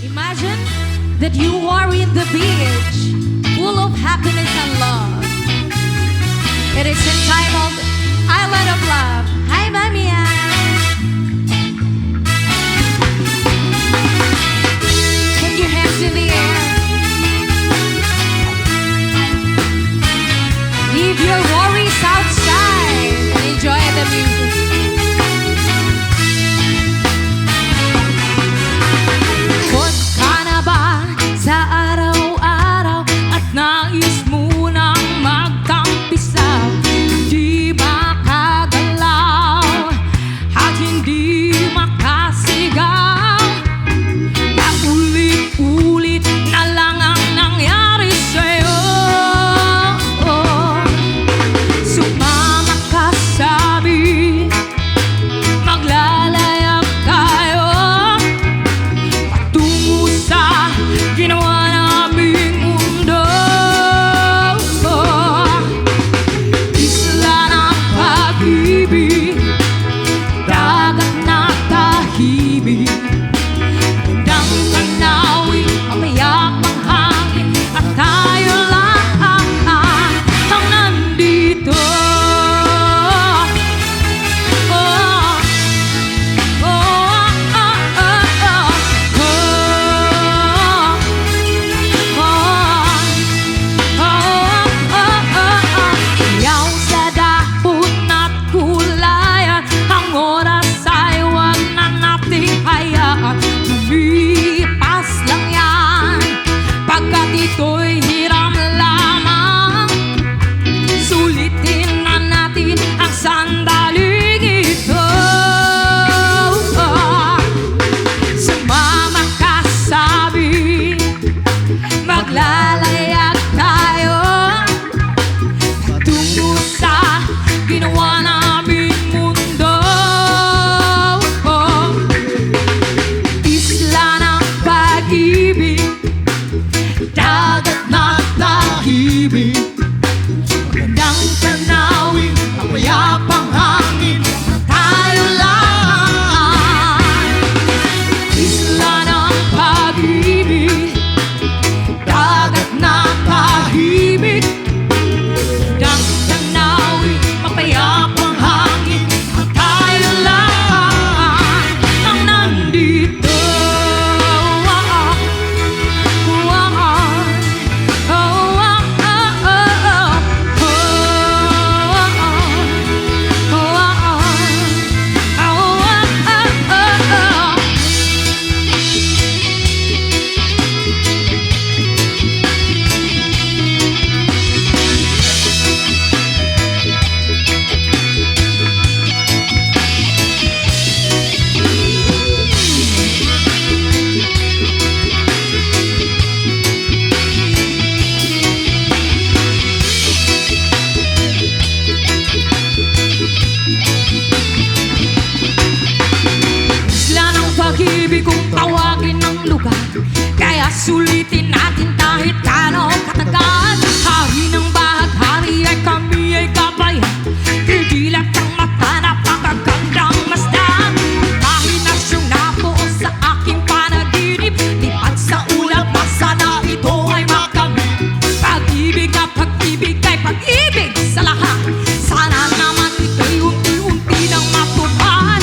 Imagine that you are in the beach, full of happiness and love. It is entitled Island of Love. Hi, Mamiya! Put your hands in the air. Leave your worries outside and enjoy the music. Put ka na ba sa araw-araw at nais mo nang magtampisaw? Hindi makagalaw at hindi makasigaw. Paulit-ulit na lang ang nangyari sa'yo. Sumama ka sabi, maglalayag tayo patungo sa ginawa naming mundo. Isla ng pag-ibig, dagat na tahimik, magandang tanawin, mapayapang hangin, at tayo lang ang nandito. Yaw sa dahon at kulayan, ang oras ay huwag na nating hayaan. Lumipas lang yan, pagkat ito'y hiram lamang. Sulitin na natin ang sandaling ito. Sumama ka sabi, maglalayag tayo patungo sa ginawa naming mundo. Isla ng pag-ibig, dagat na tahimik, magandang tanawin, mapayapang hangin, tayo lang. Isla ng pag-ibig, dagat na tahimik, magandang tanawin, mapayapang hangin, tayo lang ang nandito. Isla ng pag-ibig kung tawagin ng lugar, kaya sulitin natin kahit gaano katagal. Hari ng bahaghari ay kami ay kabayan, kikilat ang mata, napakagandang masdan. Kahit na siyang nabuo sa aking panaginip, lipad sa ulap, sana ito ay makamit. Pag-ibig na pag-ibig ay pag-ibig sa lahat, sana naman ito'y unti-unti nang matupad.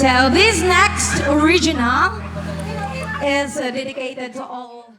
So this next original is dedicated to all